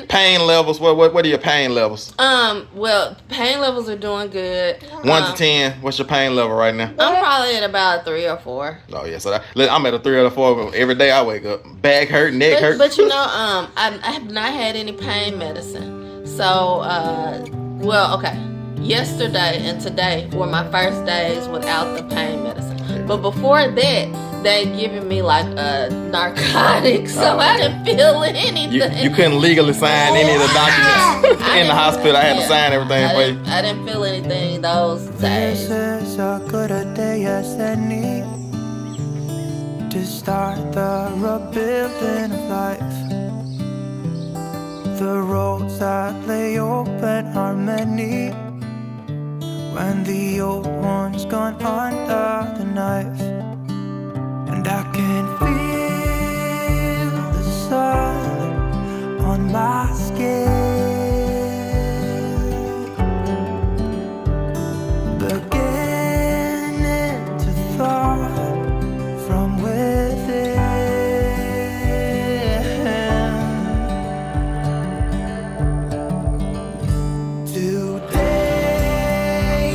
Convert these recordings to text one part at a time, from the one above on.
pain levels. What are your pain levels? Well, pain levels are doing good. 1 to 10. What's your pain level right now? I'm probably at about a 3 or 4. Oh yeah, so I'm at a 3 or a 4 every day. I wake up, back hurt, neck hurt. But you know, I have not had any pain medicine. So, well, okay. Yesterday and today were my first days without the pain medicine. But before that, they given me like a narcotic, so I didn't feel anything. You couldn't legally sign any of the documents in the hospital. I had to sign everything for you. I didn't feel anything those days. This is as good a day as any to start the rebuilding of life. The roads that lay open are many when the old one's gone under the knife. And I can feel the sun on my skin, beginning to thaw from within. Today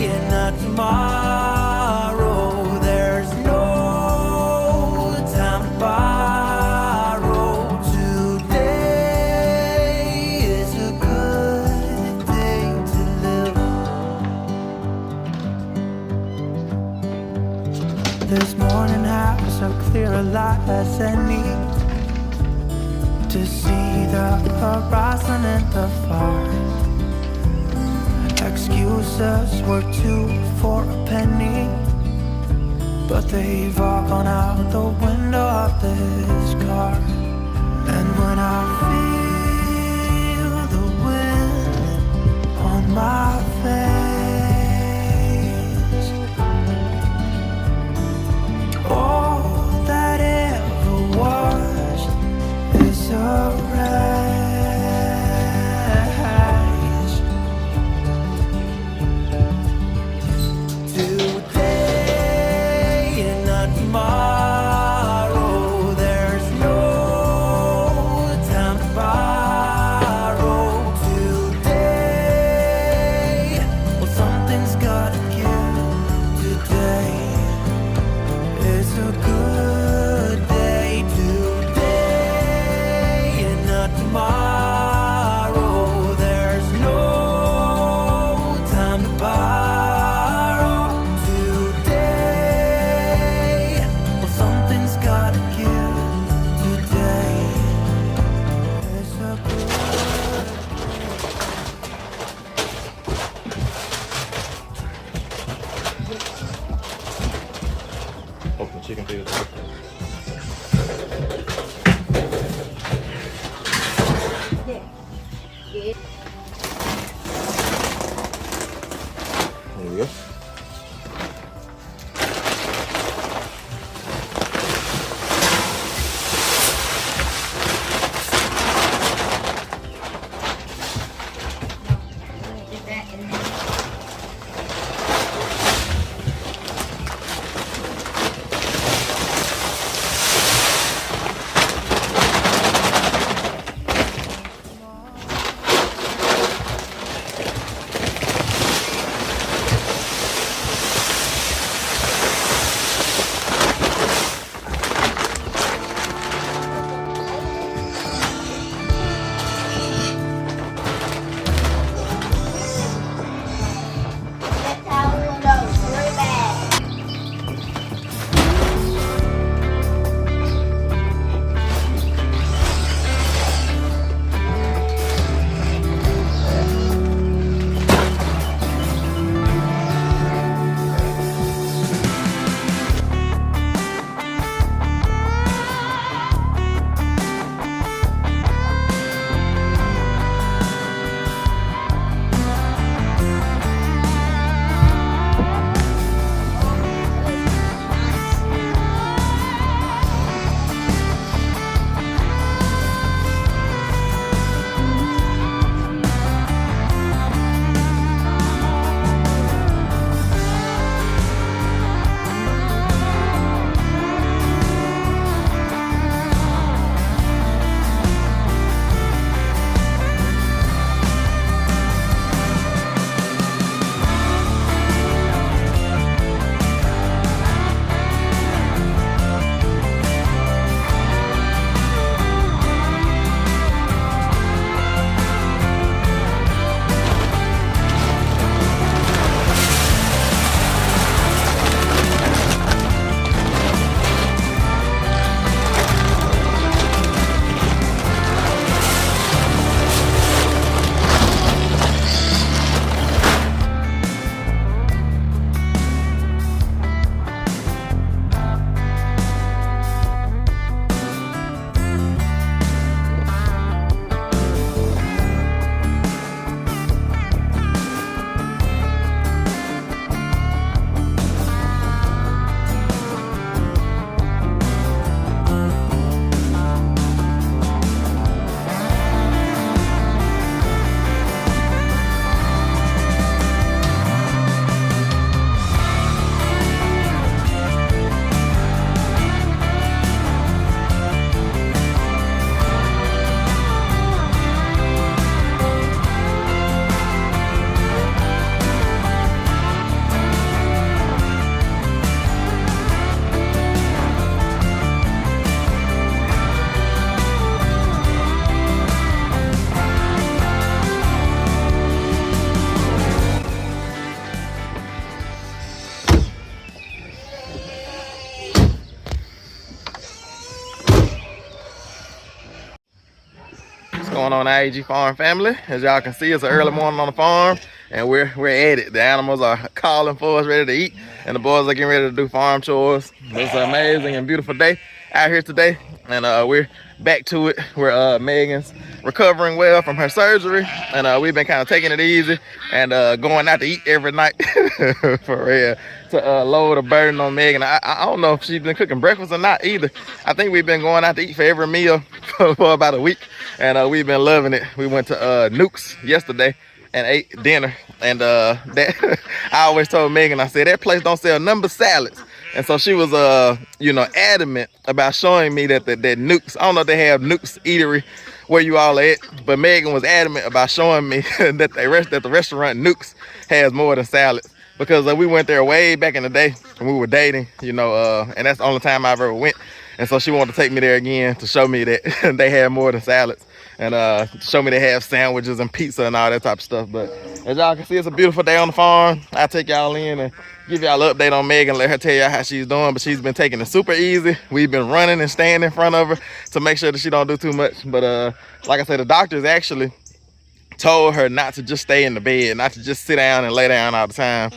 and not tomorrow, there's no time to borrow. Today is a good day to live. This morning has so clear a light as any to see the horizon in the far. Excuses were 2 for a penny, but they've all gone out the window of this car. And when I feel the wind on my face, all that ever was is a wreck. Tomorrow, there's no time to borrow. Today, well, something's gotta give. Today is a good day. Today and not tomorrow, there's no time to borrow. Open the chicken feet. There we go. on, I.A.G farm family? As y'all can see, it's an early morning on the farm, and we're at it. The animals are calling for us, ready to eat, and the boys are getting ready to do farm chores. It's an amazing and beautiful day out here today, and we're back to it. We're Megan's recovering well from her surgery, and we've been kind of taking it easy and going out to eat every night for real, to lower the burden on Megan. I don't know if she's been cooking breakfast or not either. I think we've been going out to eat for every meal for about a week, and we've been loving it. We went to Nuke's yesterday and ate dinner, and that I always told Megan, I said, that place don't sell nothing but salads. And so she was, adamant about showing me that Nuke's, I don't know if they have Nuke's Eatery where you all at, but Megan was adamant about showing me that the restaurant Nuke's has more than salads, because we went there way back in the day when we were dating, and that's the only time I've ever went. And so she wanted to take me there again to show me that they had more than salads, and show me they have sandwiches and pizza and all that type of stuff. But as y'all can see, it's a beautiful day on the farm. I'll take y'all in and give y'all an update on Megan, let her tell y'all how she's doing. But she's been taking it super easy. We've been running and standing in front of her to make sure that she don't do too much. But like I said, the doctors actually told her not to just stay in the bed, not to just sit down and lay down all the time.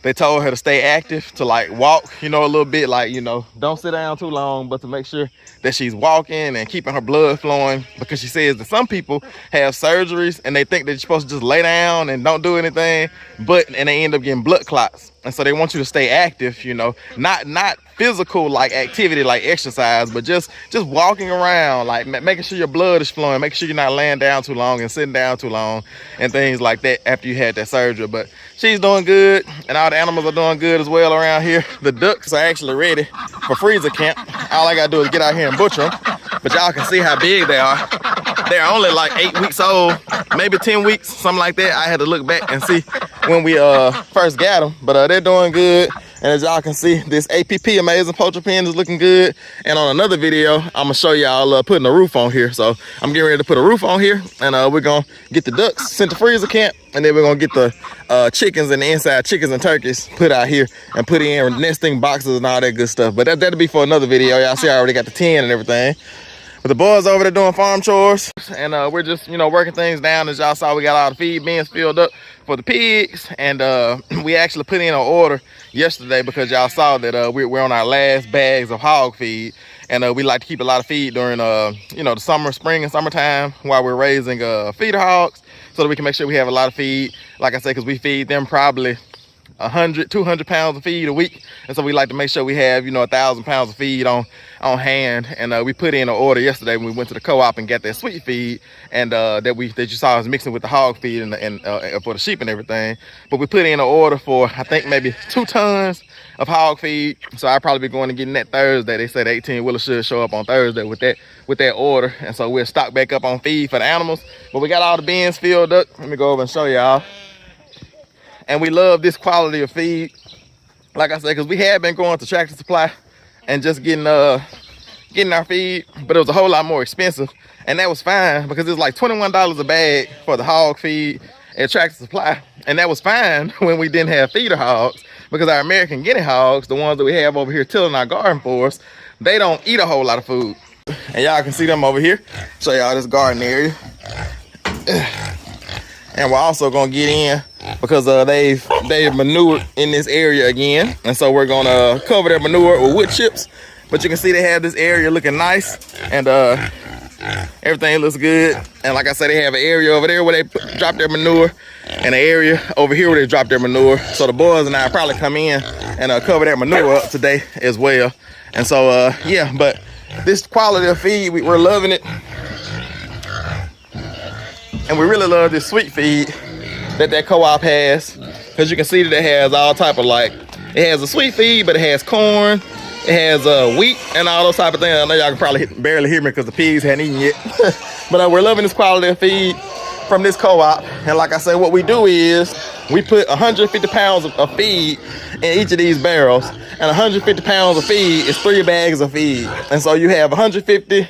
They told her to stay active, to like walk, a little bit, like, don't sit down too long, but to make sure that she's walking and keeping her blood flowing, because she says that some people have surgeries and they think that you're supposed to just lay down and don't do anything, and they end up getting blood clots. And so they want you to stay active, not physical like activity like exercise, but just walking around, like making sure your blood is flowing, making sure you're not laying down too long and sitting down too long and things like that after you had that surgery. But she's doing good, and all the animals are doing good as well around here. The ducks are actually ready for freezer camp. All I gotta do is get out here and butcher them, but y'all can see how big they are. They're only like 8 weeks old, maybe 10 weeks, something like that. I had to look back and see when we first got them, but they're doing good. And as y'all can see, this APP Amazing Poultry Pen is looking good. And on another video, I'm gonna show y'all putting a roof on here. So I'm getting ready to put a roof on here, and we're gonna get the ducks sent to freezer camp, and then we're gonna get the chickens and the inside chickens and turkeys put out here and put in nesting boxes and all that good stuff. But that'll be for another video. Y'all see I already got the tin and everything. But the boys over there doing farm chores, and we're just, working things down. As y'all saw, we got all the feed bins filled up for the pigs, and we actually put in an order yesterday because y'all saw that we're on our last bags of hog feed, and we like to keep a lot of feed during the summer, spring and summertime while we're raising feeder hogs, so that we can make sure we have a lot of feed. Like I said, because we feed them probably 100, 200 pounds of feed a week, and so we like to make sure we have 1,000 pounds of feed on hand. And we put in an order yesterday when we went to the co-op and got that sweet feed, and that you saw us mixing with the hog feed and for the sheep and everything. But we put in an order for, I think, maybe 2 tons of hog feed, so I'll probably be going to getting that Thursday. They said 18-wheeler should show up on Thursday with that order, and so we'll stock back up on feed for the animals. But we got all the bins filled up. Let me go over and show y'all. And we love this quality of feed, like I said, because we had been going to Tractor Supply and just getting our feed, but it was a whole lot more expensive, and that was fine because it was like $21 a bag for the hog feed at Tractor Supply, and that was fine when we didn't have feeder hogs, because our American guinea hogs, the ones that we have over here tilling our garden for us, they don't eat a whole lot of food. And y'all can see them over here. Show y'all this garden area. And we're also gonna get in because they've manured in this area again, and so we're gonna cover their manure with wood chips. But you can see they have this area looking nice, and everything looks good. And like I said, they have an area over there where they drop their manure, and an area over here where they drop their manure. So the boys and I probably come in and cover that manure up today as well. And so yeah, but this quality of feed, we're loving it. And we really love this sweet feed that co-op has, because you can see that it has all type of, like, it has a sweet feed, but it has corn, it has wheat, and all those type of things. I know y'all can probably barely hear me because the pigs hadn't eaten yet. But we're loving this quality of feed from this co-op. And like I said, what we do is we put 150 pounds of feed in each of these barrels, and 150 pounds of feed is 3 bags of feed. And so you have 150,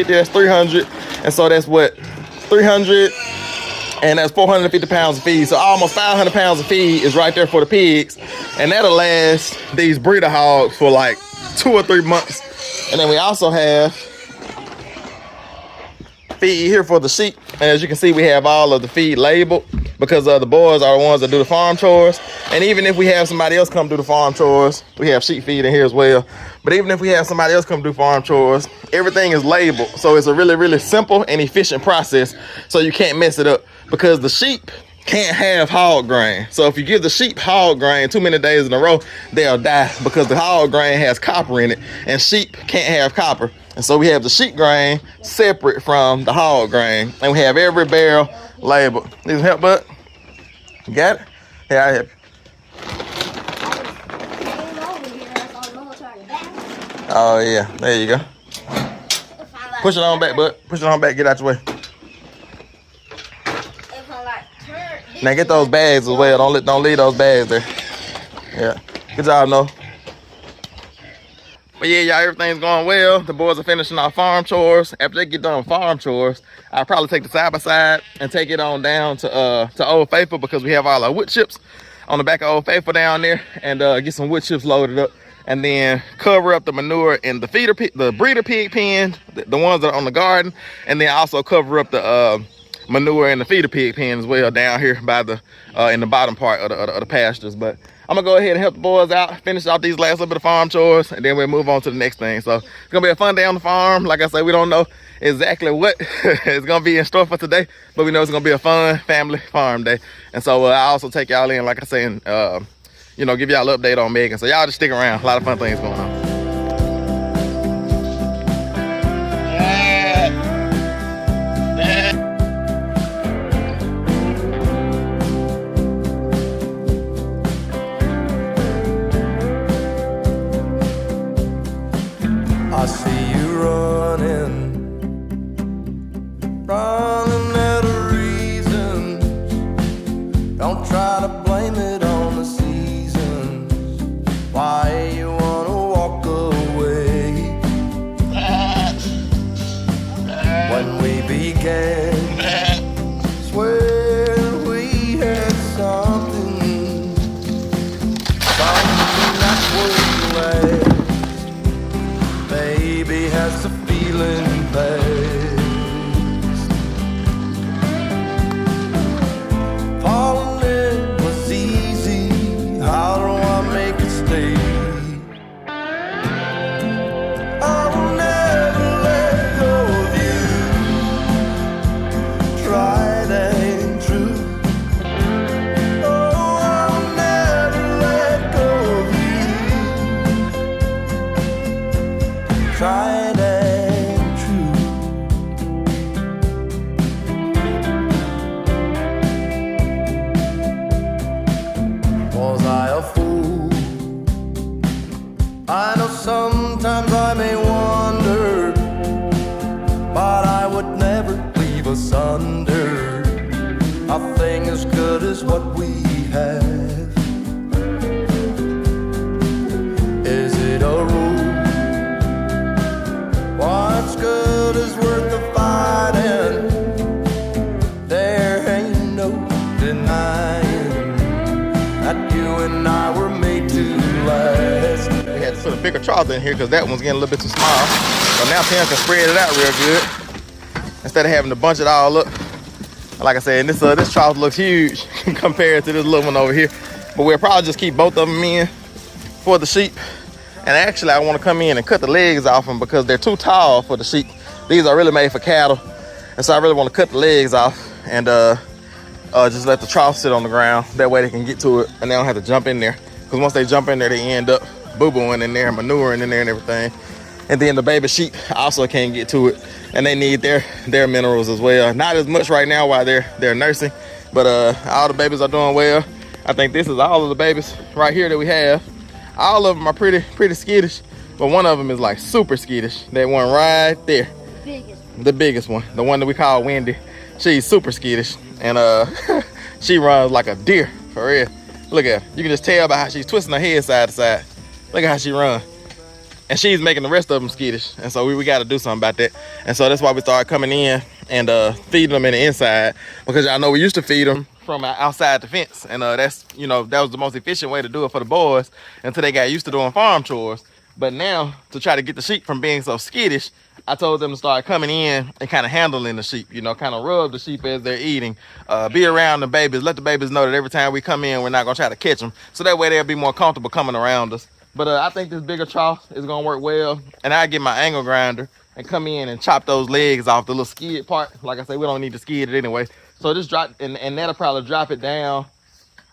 that's 300, and so that's what? 300, and that's 450 pounds of feed. So almost 500 pounds of feed is right there for the pigs, and that'll last these breeder hogs for like 2 or 3 months. And then we also have feed here for the sheep. And as you can see, we have all of the feed labeled because the boys are the ones that do the farm chores. And even if we have somebody else come do the farm chores, we have sheep feed in here as well. But even if we have somebody else come do farm chores, everything is labeled. So it's a really, really simple and efficient process. So you can't mess it up because the sheep can't have hog grain. So if you give the sheep hog grain too many days in a row, they'll die because the hog grain has copper in it and sheep can't have copper. And so we have the sheep grain separate from the hog grain, and we have every barrel labeled. Need some help, bud? You got it? Yeah, I help. Oh yeah, there you go. Push it on back, bud. Push it on back, get out your way. Now get those bags as well. Don't leave those bags there. Yeah. Good job, Noah. But yeah, y'all, everything's going well. The boys are finishing our farm chores. After they get done with farm chores, I'll probably take the side by side and take it on down to Old Faithful because we have all our wood chips on the back of Old Faithful down there, and get some wood chips loaded up, and then cover up the manure in the feeder pig, the breeder pig pen, the ones that are on the garden, and then also cover up the manure in the feeder pig pen as well down here by the in the bottom part of the pastures. But I'm gonna go ahead and help the boys out, finish off these last little bit of farm chores, and then we'll move on to the next thing. So it's gonna be a fun day on the farm. Like I said, we don't know exactly what is gonna be in store for today, but we know it's gonna be a fun family farm day. And so I also take y'all in, like I said, and you know, give y'all an update on Megan. So y'all just stick around. A lot of fun things going on. I see you running out of reasons. Don't try to blame it on the seasons. Why you wanna walk away? When we began, swear we had something that would last. Baby has the feeling fast. Falling in was easy. How do I make it stay? I will never let go of you. Tried and true. Oh, I will never let go of you. Tried and true. Was I a fool? I know sometimes I may wonder, but I would never leave asunder a thing as good as what we have. Is it a rule? What's good is worth the fighting. There ain't no denying that you and I were made to last. We had to put a bigger trough in here because that one's getting a little bit too small. So now Tim can spread it out real good instead of having to bunch it all up. Like I said, this trough looks huge compared to this little one over here. But we'll probably just keep both of them in for the sheep. And actually, I want to come in and cut the legs off them because they're too tall for the sheep. These are really made for cattle. And so I really want to cut the legs off and just let the trough sit on the ground. That way they can get to it and they don't have to jump in there. Because once they jump in there, they end up boo-booing in there, manuring in there and everything. And then the baby sheep also can't get to it. And they need their minerals as well. Not as much right now while they're nursing. But all the babies are doing well. I think this is all of the babies right here that we have. All of them are pretty skittish, but one of them is like super skittish. That one right there, the biggest one, the one that we call Wendy. She's super skittish, and she runs like a deer for real. Look at her. You can just tell by how she's twisting her head side to side. Look at how she runs, and she's making the rest of them skittish. And so we got to do something about that. And so that's why we started coming in and feeding them in the inside, because y'all know we used to feed them from outside the fence, and that's, you know, that was the most efficient way to do it for the boys until they got used to doing farm chores. But now, to try to get the sheep from being so skittish, I told them to start coming in and kind of handling the sheep, you know, kind of rub the sheep as they're eating, be around the babies, let the babies know that every time we come in, we're not gonna try to catch them. So that way they'll be more comfortable coming around us. But I think this bigger trough is gonna work well. And I get my angle grinder and come in and chop those legs off the little skid part. Like I said, we don't need to skid it anyway. So just drop, and that'll probably drop it down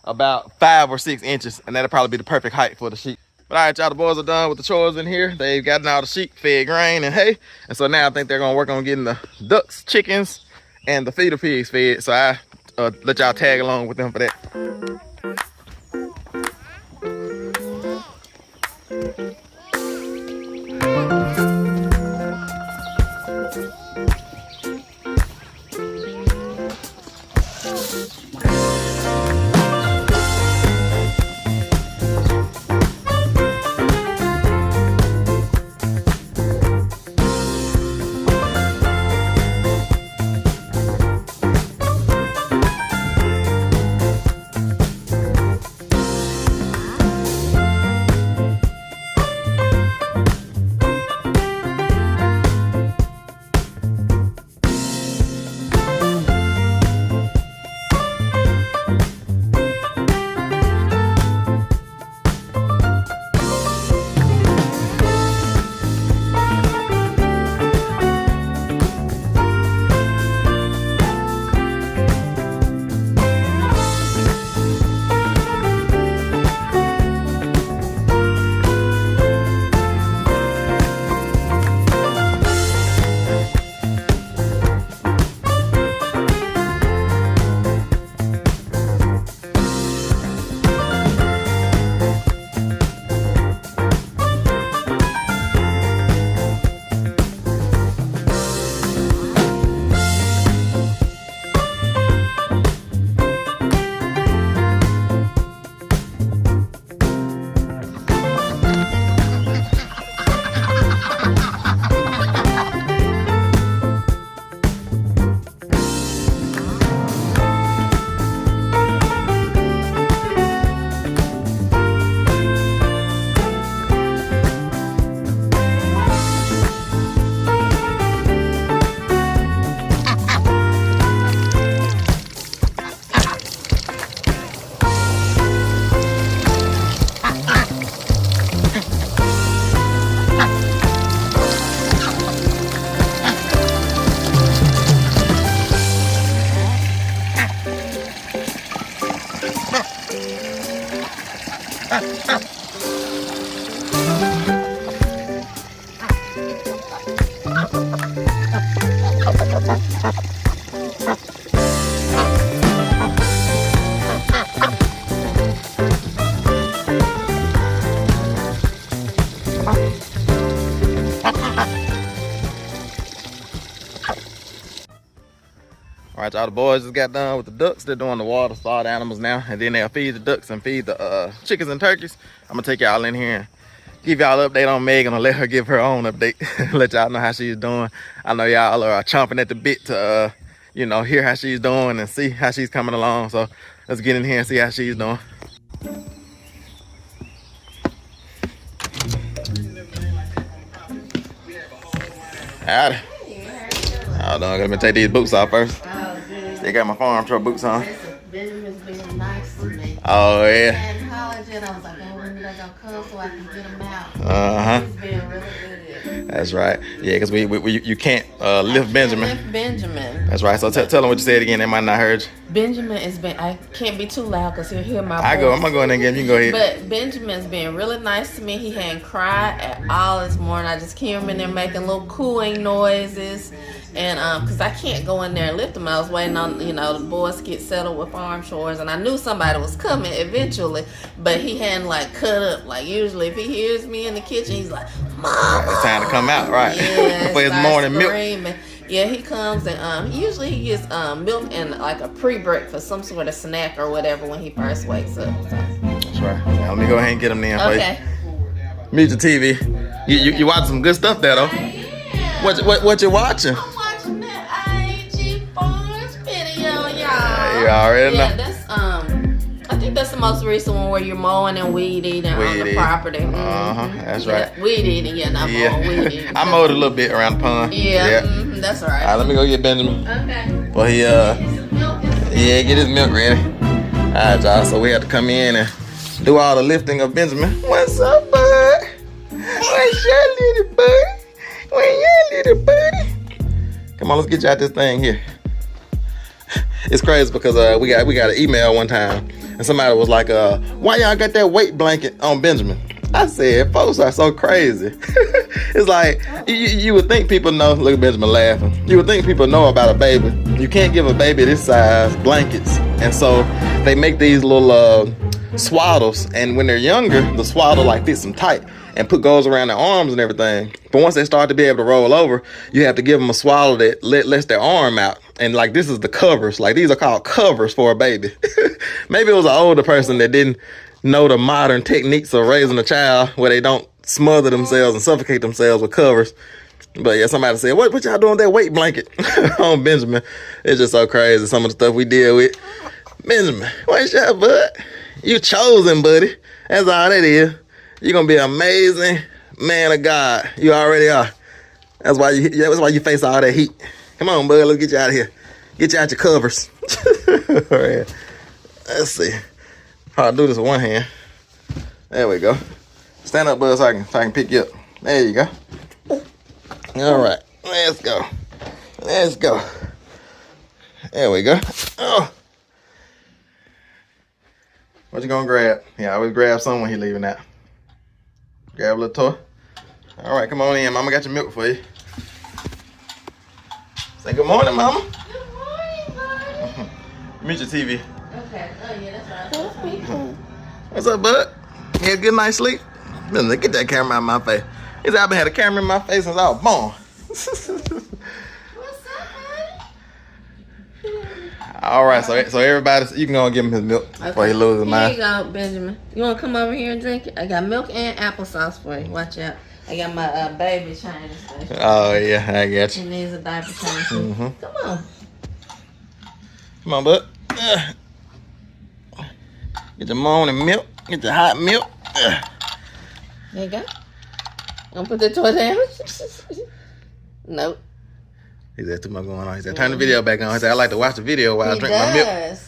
about 5 or 6 inches. And that'll probably be the perfect height for the sheep. But all right, y'all, the boys are done with the chores in here. They've gotten all the sheep fed grain and hay. And so now I think they're gonna work on getting the ducks, chickens, and the feeder pigs fed. So I let y'all tag along with them for that. All right, y'all, the boys just got done with the ducks. They're doing the water for all the animals now, and then they'll feed the ducks and feed the chickens and turkeys. I'm gonna take y'all in here and give y'all an update on Megan and let her give her own update. Let y'all know how she's doing. I know y'all are chomping at the bit to, you know, hear how she's doing and see how she's coming along. So let's get in here and see how she's doing. Howdy. Hold on, let me take these boots off first. They got my farm truck boots on. Benjamin's being nice to me. Oh, yeah. And college, and I was like, oh, when they're gonna come so I can get them out. He's being really good. That's right. Yeah, because you can't lift Benjamin. Lift Benjamin. That's right. So tell them what you said again. They might not heard you. Benjamin is been. I can't be too loud because he'll hear my voice. I'm gonna go in there again. You can go ahead. But Benjamin's been really nice to me. He hadn't cried at all this morning. I just came in there making little cooing noises. And because I can't go in there and lift him, I was waiting on, you know, the boys to get settled with farm chores, and I knew somebody was coming eventually, but he hadn't like cut up. Like usually if he hears me in the kitchen, he's like, Mama. It's time to come out, right? Yeah, for his morning screaming. milk. Yeah, he comes and usually he gets milk and like a pre-breakfast, some sort of snack or whatever when he first wakes up. So. That's right. Now, let me go ahead and get him in. Okay. Mute your TV. You watch some good stuff there though. What you watching? I'm watching that I.A.G. video, y'all. You already know. Yeah, that's I think think that's the most recent one where you're mowing and weed eating on the property. That's right. Weed eating, not mowing, weed eating. I mowed a little bit around the pond. Yeah. That's right. All right, let me go get Benjamin. Okay. Well, he get his milk ready. All right, y'all. So we had to come in and do all the lifting of Benjamin. What's up, bud? Where's your little buddy? Where's your little buddy? Come on, let's get you out this thing here. It's crazy because we got an email one time and somebody was like, why y'all got that weight blanket on Benjamin? I said, folks are so crazy. It's like, you would think people know, look at Benjamin laughing. You would think people know about a baby. You can't give a baby this size blankets. And so they make these little swaddles, and when they're younger, the swaddle like fits them tight and goes around their arms and everything. But once they start to be able to roll over, you have to give them a swaddle that lets their arm out. And like, this is the covers. Like, these are called covers for a baby. Maybe it was an older person that didn't know the modern techniques of raising a child where they don't smother themselves and suffocate themselves with covers. But yeah, somebody said, what y'all doing with that weight blanket on Benjamin? It's just so crazy, some of the stuff we deal with. Benjamin, what's your bud? You chosen, buddy. That's all that is. You're gonna be an amazing man of God. You already are. That's why you face all that heat. Come on, bud. Let's get you out of here. Get you out your covers. All right. Let's see. I'll do this with one hand. There we go. Stand up, bud, so I can pick you up. There you go. All right. Let's go. Let's go. There we go. Oh. What you gonna grab? Yeah, I always grab something when he leaving out. Grab a little toy. All right, come on in, Mama. Got your milk for you. Say good morning, Mama. Good morning, buddy. Mute your TV. Okay. Oh, yeah, that's right. What's up, bud? You had a good night's sleep? Listen, get that camera out of my face. He said I've been had a camera in my face since I was born. What's up, buddy? All right, so everybody, you can go and give him his milk before he loses his mind. Here you go, Benjamin. You want to come over here and drink it? I got milk and applesauce for you. Watch out. I got my baby change station. Oh, yeah, I got He you. needs a diaper change. Come on. Come on, bud. Get your morning milk. Get your hot milk. There you go. Gonna put the toy down? Nope. He said, too much going on. He said, turn the video back on. He said, I like to watch the video while I drink my milk.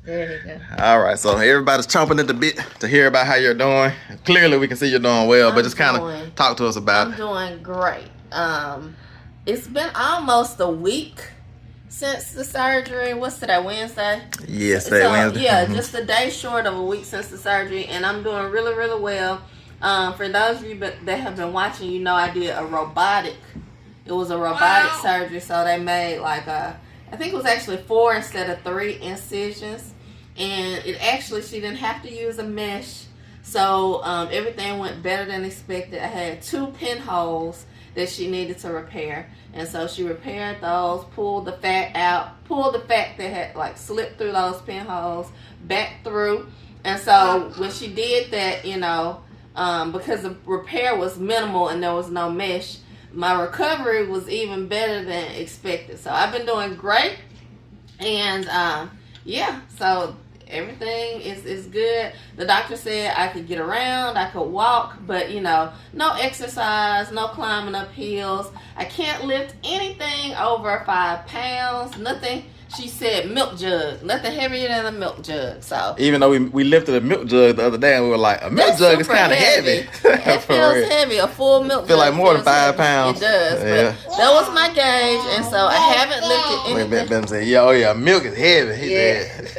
There you go. All right, so everybody's chomping at the bit to hear about how you're doing. Clearly, we can see you're doing well, but just kind of talk to us about it. I'm doing great. It's been almost a week since the surgery. What's today, Wednesday? Yes, today, Wednesday. Yeah, just a day short of a week since the surgery, and I'm doing really, really well. For those of you that have been watching, you know I did a robotic. It was a robotic surgery, so they made like I think it was actually 4 instead of 3 incisions, and she didn't have to use a mesh, so everything went better than expected. I had 2 pinholes that she needed to repair, and so she repaired those, pulled the fat out, pulled the fat that had like slipped through those pinholes back through, and so when she did that, because the repair was minimal and there was no mesh, my recovery was even better than expected. So I've been doing great, and so everything is good. The doctor said I could get around, I could walk, but no exercise, no climbing up hills. I can't lift anything over 5 pounds, nothing. She said milk jug, nothing heavier than a milk jug. So even though we lifted a milk jug the other day, and we were like, a milk jug is kind of heavy. It feels heavy. A full milk jug feel like more than 5 pounds. It does. Yeah. But that was my gauge, and so I haven't lifted anything. Ben said, yeah, milk is heavy. He said.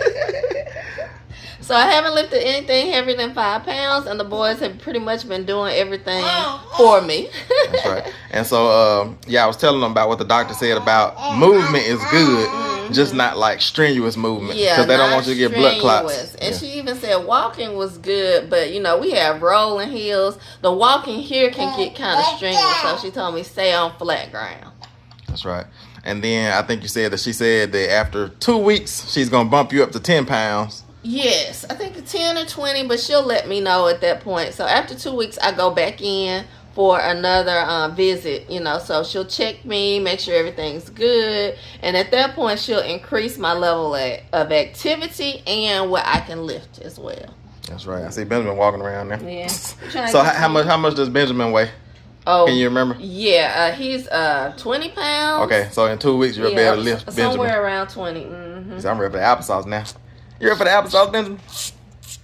So I haven't lifted anything heavier than 5 pounds, and the boys have pretty much been doing everything for me. That's right. And so, I was telling them about what the doctor said about movement is good, just not like strenuous movement. Yeah, because they don't want you to get blood clots. And she even said walking was good, but we have rolling hills. The walking here can get kind of strenuous, so she told me stay on flat ground. That's right. And then I think you said that she said that after 2 weeks, she's going to bump you up to 10 pounds. Yes, I think 10 or 20, but she'll let me know at that point. So after 2 weeks, I go back in for another visit, you know. So she'll check me, make sure everything's good, and at that point she'll increase my level of activity and what I can lift as well. That's right. I see Benjamin walking around there. Yeah. So how much does Benjamin weigh? Oh, can you remember? Yeah, he's 20 pounds. Okay, so in 2 weeks you'll be able to lift Benjamin. Somewhere around 20. Mm-hmm. So I'm ready for the applesauce now. You ready for the applesauce, Benjamin? Is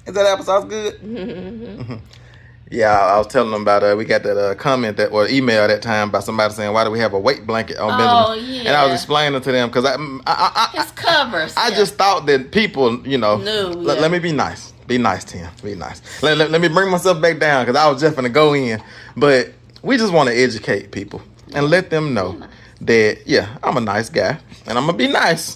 that applesauce good? Mm-hmm. Yeah, I was telling them about we got that comment or email that time by somebody saying, why do we have a weight blanket on Benjamin? Oh, yeah. And I was explaining to them because his covers. I just thought that people, you know, let me be nice. Be nice, Tim. Be nice. Let me bring myself back down because I was just going to go in. But we just want to educate people and let them know that, yeah, I'm a nice guy and I'm going to be nice.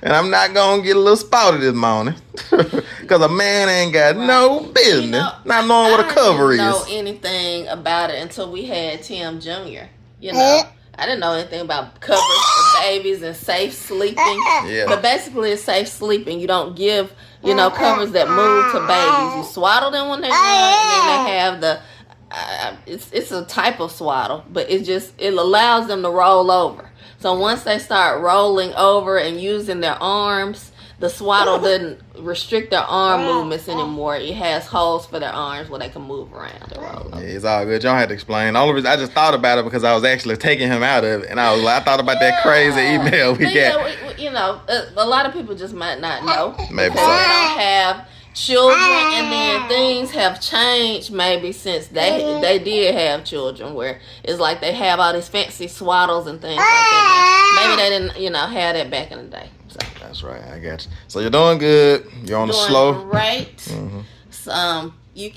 And I'm not going to get a little spouted this morning because a man ain't got no business not knowing what a cover is. I didn't know anything about it until we had Tim Jr., you know. I didn't know anything about covers for babies and safe sleeping. Yeah. But basically it's safe sleeping. You don't give, you know, covers that move to babies. You swaddle them when they're young, and then they have the it's a type of swaddle, but it allows them to roll over. So once they start rolling over and using their arms, the swaddle doesn't restrict their arm movements anymore. It has holes for their arms where they can move around and roll over. Yeah, it's all good. Y'all had to explain. All of it, I just thought about it because I was actually taking him out of it, and I thought about that crazy email we got. Yeah, you know, a lot of people just might not know. Maybe so. They don't have children, and then things have changed maybe since they did have children, where it's like they have all these fancy swaddles and things like that now. Maybe they didn't, you know, have that back in the day. So. That's right, I got you. So you're doing good. You're on a slow. Great. Mm-hmm. So, you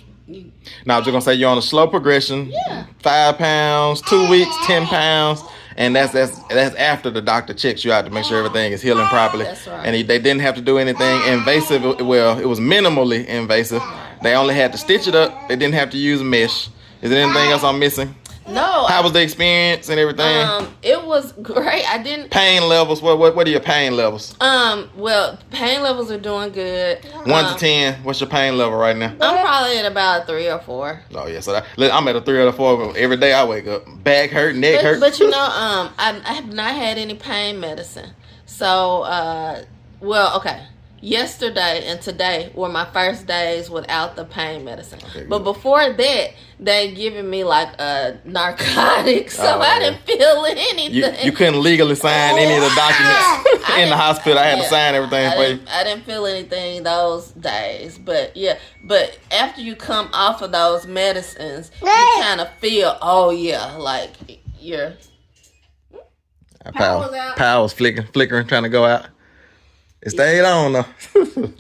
now I was just gonna say you're on a slow progression. Yeah. 5 pounds, 2 weeks, 10 pounds. And that's after the doctor checks you out to make sure everything is healing properly. That's right. And they didn't have to do anything invasive. Well, it was minimally invasive. They only had to stitch it up. They didn't have to use mesh. Is there anything else I'm missing? No. How was the experience and everything? It was great. I didn't. Pain levels. What are your pain levels? Well, pain levels are doing good. 1 to 10. What's your pain level right now? I'm probably at about 3 or 4. Oh yeah, so I'm at a 3 or 4 every day. I wake up, back hurt, neck hurt. But you know, I have not had any pain medicine. So, well, okay. Yesterday and today were my first days without the pain medicine. Okay, but before that, they given me like a narcotic, so I didn't feel anything. You couldn't legally sign any of the documents in the hospital. I had to sign everything for you. I didn't feel anything those days, but after you come off of those medicines, you kind of feel, like your power was flickering, trying to go out. It stayed on though.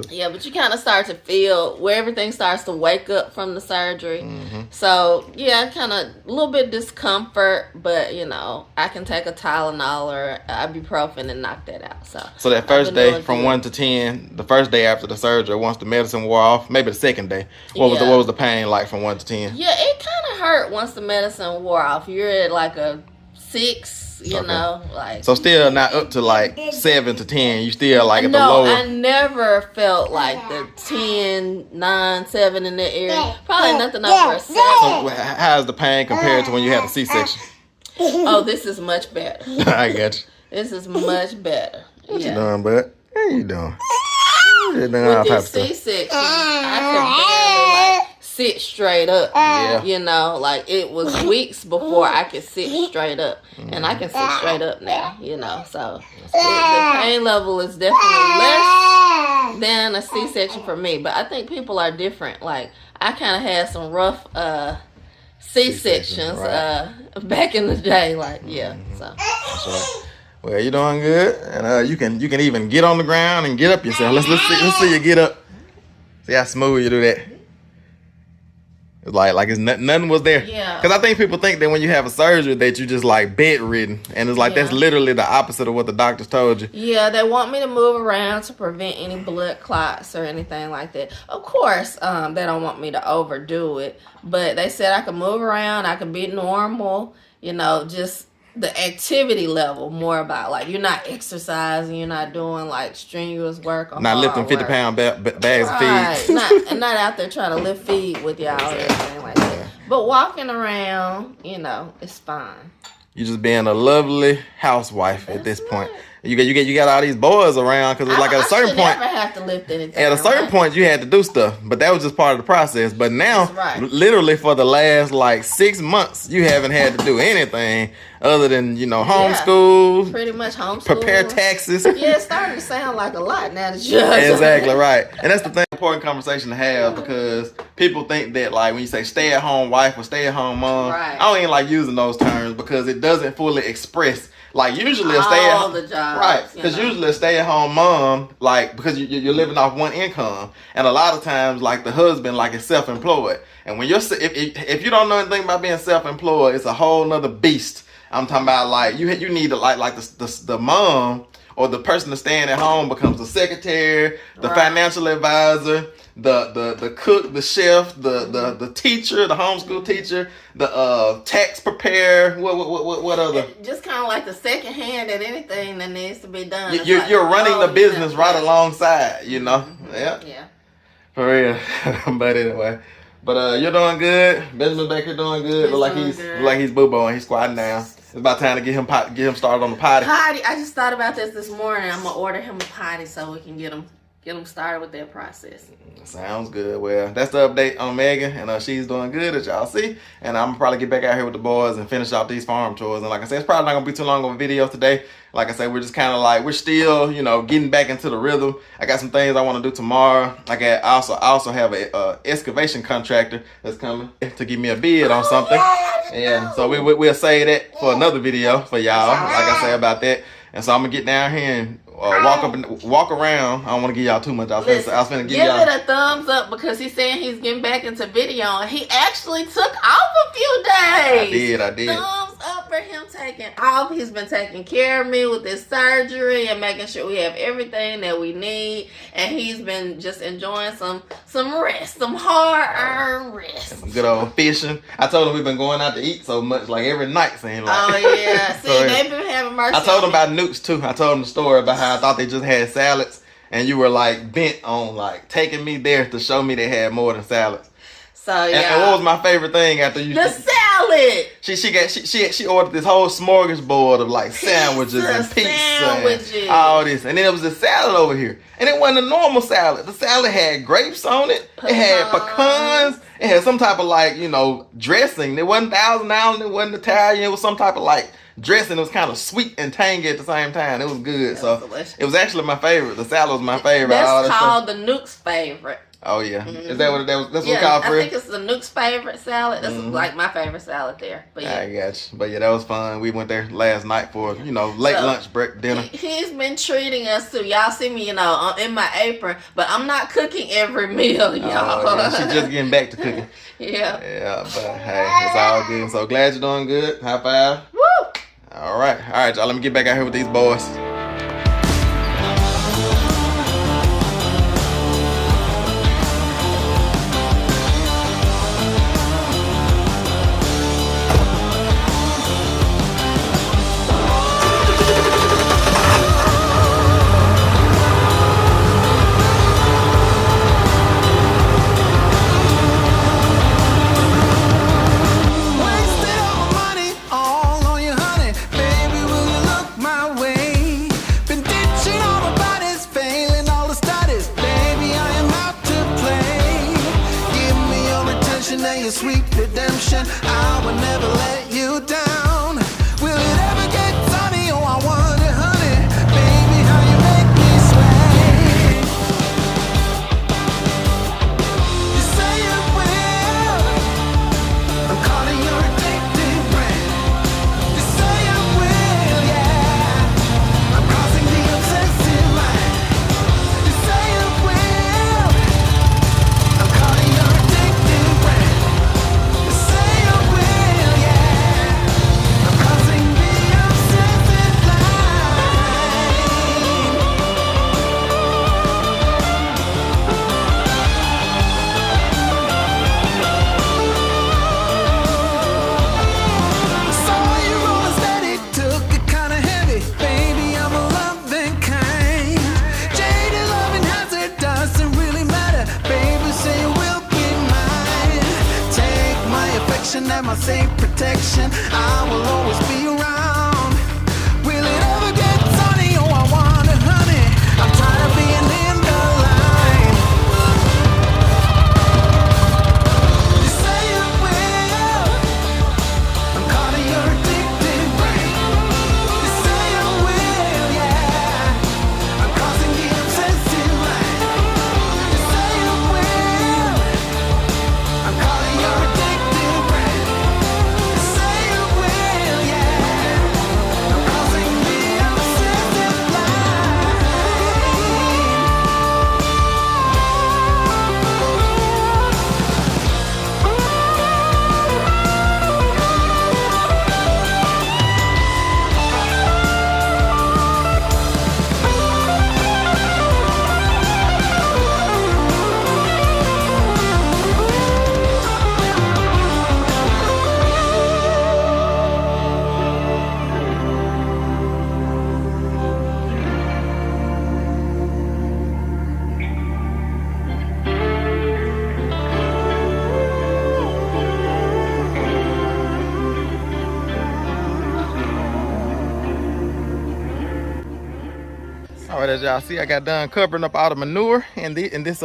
Yeah, but you kind of start to feel where everything starts to wake up from the surgery. Mm-hmm. So, yeah, kind of a little bit discomfort, but, you know, I can take a Tylenol or ibuprofen and knock that out. So that first day from 1 to 10, the first day after the surgery, once the medicine wore off, maybe the second day, what was the pain like from 1 to 10? Yeah, it kind of hurt once the medicine wore off. You're at like a 6. You know, like, so still not up to like 7 to 10. You still like at the lower. I never felt like the 10, 9, 7 in that area. Probably nothing over a 7. So how's the pain compared to when you had a C-section? Oh, this is much better. I got you. This is much better. What you doing, bud? How you doing? With this C-section, I could barely sit straight up. Yeah. You know, like it was weeks before I could sit straight up. And I can sit straight up now, you know. So the pain level is definitely less than a C-section for me. But I think people are different. Like I kind of had some rough C-sections back in the day. Like, yeah. So that's right. Well, you're doing good, and you can even get on the ground and get up yourself. Let's see you get up. See how smooth you do that. It's like it's nothing was there. Yeah. Because I think people think that when you have a surgery that you just like bedridden, and it's like that's literally the opposite of what the doctors told you. Yeah, they want me to move around to prevent any blood clots or anything like that. Of course, they don't want me to overdo it, but they said I could move around, I could be normal. You know, just the activity level, more about like you're not exercising, you're not doing like strenuous work or not lifting 50-pound bags of feed. Not out there trying to lift feed with y'all or anything like that. But walking around, you know, it's fine. You just being a lovely housewife at this point. right. You got all these boys around because like at a certain point, never have to lift anything. at a certain point you had to do stuff, but that was just part of the process. But now, literally for the last like 6 months, you haven't had to do anything other than, you know, homeschool, pretty much homeschool, prepare taxes. Yeah, it's starting to sound like a lot now that you're exactly right. And that's the thing, important conversation to have, because people think that like when you say stay at home wife or stay at home mom, I don't even like using those terms because it doesn't fully express. Like usually a stay at home, right? Because usually a stay at home mom, like because you're living off one income, and a lot of times like the husband like is self employed, and when you're if you don't know anything about being self employed, it's a whole nother beast. I'm talking about like you need to like the mom or the person that's staying at home becomes the secretary, the financial advisor, the cook, the chef, the teacher, the homeschool teacher, the tax preparer. What other? Just kind of like the second hand at anything that needs to be done. You're running the business right alongside, you know. Yeah. For real. But anyway. But you're doing good. Benjamin's back here doing good. Look like he's boo-booing. He's squatting down. It's about time to get him started on the potty. I just thought about this morning. I'm gonna order him a potty so we can get him started with that process. Sounds good. Well, that's the update on Megan, and she's doing good, as y'all see. And I'm gonna probably get back out here with the boys and finish off these farm chores. And like I said, it's probably not gonna be too long of a video today. Like I said, we're just kind of like, we're still, you know, getting back into the rhythm. I got some things I want to do tomorrow. I also have a excavation contractor that's coming to give me a bid on something. Yeah, so we'll save that for another video for y'all, like I say about that. And so I'm gonna get down here and walk around. I don't want to give y'all too much. I was finna give y'all. Give it a thumbs up because he's saying he's getting back into video, and he actually took off a few days. I did. Thumbs up for him taking off. He's been taking care of me with his surgery and making sure we have everything that we need. And he's been just enjoying some rest, some hard-earned rest. Some good old fishing. I told him we've been going out to eat so much, like every night, seems like. Oh yeah. See, they've been having mercy. I told him about nukes too. I told him the story about how I thought they just had salads, and you were like bent on like taking me there to show me they had more than salads. So yeah. And what was my favorite thing after you? The salad. She ordered this whole smorgasbord of like sandwiches and pizza and all this, and then it was a salad over here, and it wasn't a normal salad. The salad had grapes on it. It had pecans. It had some type of like, you know, dressing. It wasn't Thousand Island. It wasn't Italian. It was some type of like dressing. It was kind of sweet and tangy at the same time. It was good. It was actually my favorite. The salad was my favorite. That's called the Nuke's favorite. Oh yeah, is that what that was? That's what it's called for? I think it's the Nuke's favorite salad. That's like my favorite salad there. But yeah, I got you. But yeah, that was fun. We went there last night for late lunch break dinner. He's been treating us too. Y'all see me, in my apron, but I'm not cooking every meal, y'all. Oh, yeah. She's just getting back to cooking. Yeah, but hey, it's all good. So glad you're doing good. High five. Woo! All right, y'all. Let me get back out here with these boys. Sweet redemption, I will never let you down. Will it ever get sunny? Oh, I wonder, honey, baby, how you make me sweat. You say you will. I'm calling your addictive breath. You say you will, yeah. I'm crossing the obsessive line. You say you will. I'm calling your addictive breath. my safe protection. I will always be around. Will it ever get sunny? Oh, I wonder, honey. I'm tired of being in the line. You say you will. I'm caught in your addictive brain. You say you will, yeah. I'm crossing the obsessive line. You say you will. I'm caught in your addictive brain. You say you will, yeah. I'm crossing the obsessive line. All right, as y'all see, I got done covering up all the manure in this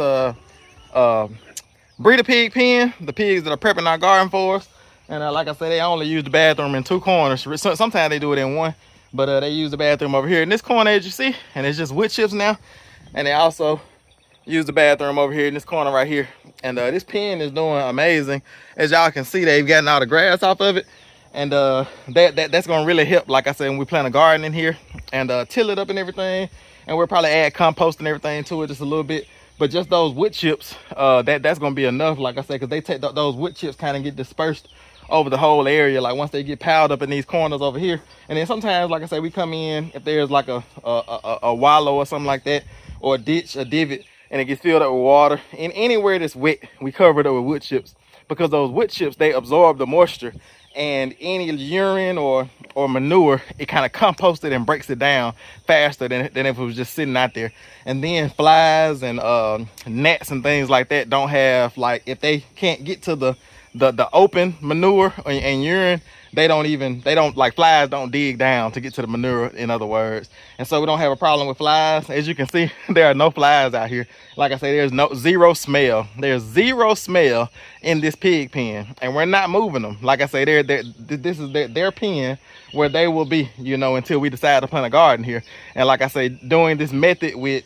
breeder pig pen, the pigs that are prepping our garden for us. And like I said, they only use the bathroom in 2 corners. Sometimes they do it in 1, but they use the bathroom over here in this corner, as you see, and it's just wood chips now. And they also use the bathroom over here in this corner right here. And this pen is doing amazing. As y'all can see, they've gotten all the grass off of it. And that's gonna really help, like I said, when we plant a garden in here and till it up and everything. And we'll probably add compost and everything to it just a little bit. But just those wood chips, that's gonna be enough, like I said, because they take those wood chips kind of get dispersed over the whole area. Like once they get piled up in these corners over here. And then sometimes, like I say, we come in, if there's like a wallow or something like that, or a ditch, a divot, and it gets filled up with water, and anywhere that's wet, we cover it up with wood chips, because those wood chips, they absorb the moisture, and any urine or manure, it kind of composts it and breaks it down faster than if it was just sitting out there. And then flies and gnats and things like that don't have, like, if they can't get to the open manure and urine, they don't like, flies don't dig down to get to the manure, in other words. And so we don't have a problem with flies. As you can see, there are no flies out here. Like I say, there's zero smell. There's zero smell in this pig pen, and we're not moving them. Like I say, this is their pen where they will be, you know, until we decide to plant a garden here. And like I say, doing this method with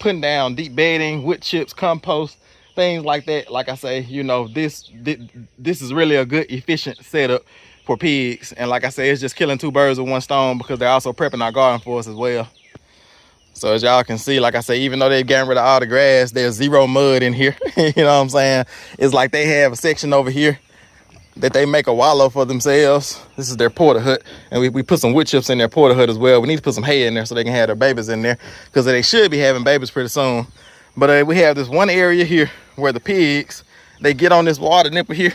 putting down deep bedding, wood chips, compost, things like that, like I say, you know, this is really a good, efficient setup for pigs. And like I say, it's just killing 2 birds with 1 stone, because they're also prepping our garden for us as well. So as y'all can see, like I say, even though they've gotten rid of all the grass, there's zero mud in here. You know what I'm saying? It's like they have a section over here that they make a wallow for themselves. This is their porta hut, and we put some wood chips in their porta hut as well. We need to put some hay in there so they can have their babies in there, because they should be having babies pretty soon. But we have this one area here where the pigs, they get on this water nipple here,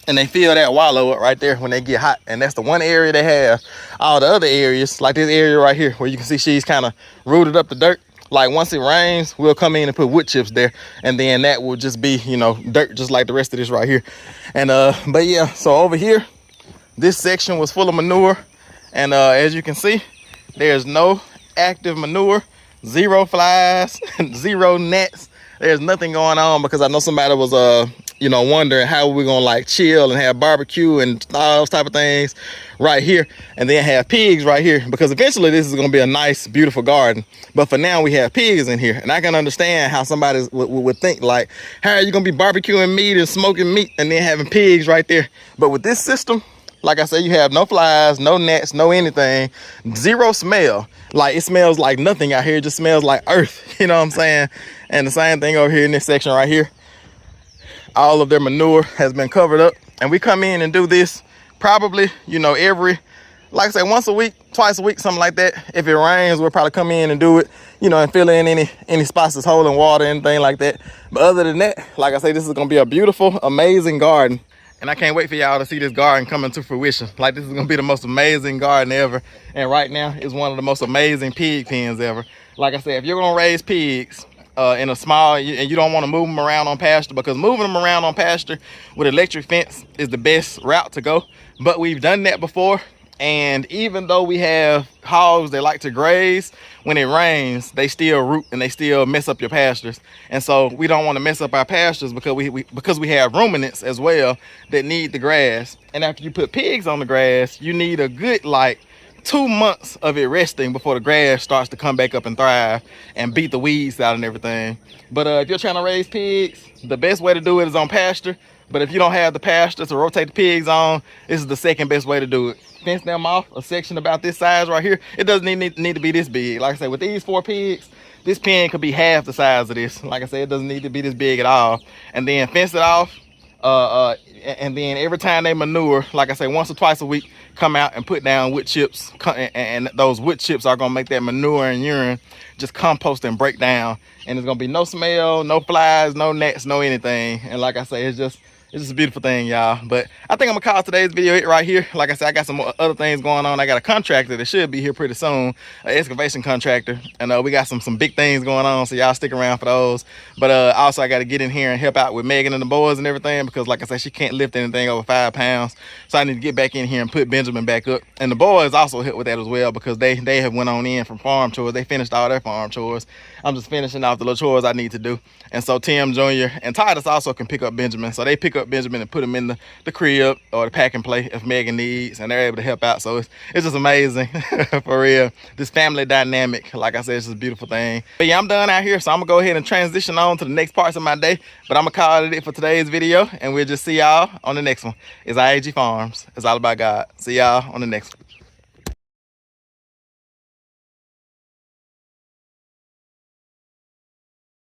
and they fill that wallow up right there when they get hot. And that's the one area they have. All the other areas, like this area right here, where you can see she's kind of rooted up the dirt, like once it rains, we'll come in and put wood chips there, and then that will just be, you know, dirt, just like the rest of this right here. And but yeah, so over here, this section was full of manure, and as you can see, there's no active manure, zero flies, zero gnats. There's nothing going on, because I know somebody was you know, wondering how we're gonna like chill and have barbecue and all those type of things right here, and then have pigs right here, because eventually this is gonna be a nice, beautiful garden. But for now, we have pigs in here, and I can understand how somebody would think, like, how are you gonna be barbecuing meat and smoking meat and then having pigs right there? But with this system, like I said, you have no flies, no gnats, no anything, zero smell. Like, it smells like nothing out here. It just smells like earth, you know what I'm saying? And the same thing over here in this section right here. All of their manure has been covered up, and we come in and do this probably, you know, every, like I say, once a week, twice a week, something like that. If it rains, we'll probably come in and do it, you know, and fill in any spots that's holding water, anything like that. But other than that, like I say, this is gonna be a beautiful, amazing garden. And I can't wait for y'all to see this garden coming to fruition. Like, this is gonna be the most amazing garden ever. And right now, it's one of the most amazing pig pens ever. Like I said, if you're gonna raise pigs, in a small, and you don't want to move them around on pasture, because moving them around on pasture with electric fence is the best route to go. But we've done that before, and even though we have hogs that like to graze, when it rains they still root and they still mess up your pastures. And so we don't want to mess up our pastures, because we have ruminants as well that need the grass. And after you put pigs on the grass, you need a good like 2 months of it resting before the grass starts to come back up and thrive and beat the weeds out and everything. But if you're trying to raise pigs, the best way to do it is on pasture. But if you don't have the pasture to rotate the pigs on, this is the second best way to do it. Fence them off a section about this size right here. It doesn't need to be this big. Like I said, with these 4 pigs, this pen could be half the size of this. Like I said, it doesn't need to be this big at all. And then fence it off. And then every time they manure, like I say, once or twice a week, come out and put down wood chips, and those wood chips are gonna make that manure and urine just compost and break down, and there's gonna be no smell, no flies, no gnats, no anything. And like I say, it's just a beautiful thing, y'all. But I think I'm gonna call today's video it right here. Like I said, I got some other things going on. I got a contractor that should be here pretty soon, an excavation contractor, and we got some big things going on, so y'all stick around for those. But also I got to get in here and help out with Megan and the boys and everything, because like I said, she can't lift anything over 5 pounds, so I need to get back in here and put Benjamin back up. And the boys also help with that as well, because they have went on in from farm chores. They finished all their farm chores. I'm just finishing off the little chores I need to do. And so Tim Jr. and Titus also can pick up Benjamin, so they pick up Benjamin and put him in the crib or the pack and play if Megan needs, and they're able to help out. So it's just amazing. For real, this family dynamic, like I said, it's just a beautiful thing. But yeah, I'm done out here, so I'm gonna go ahead and transition on to the next parts of my day. But I'm gonna call it for today's video, and we'll just see y'all on the next one. It's I.A.G Farms. It's all about God. See y'all on the next one.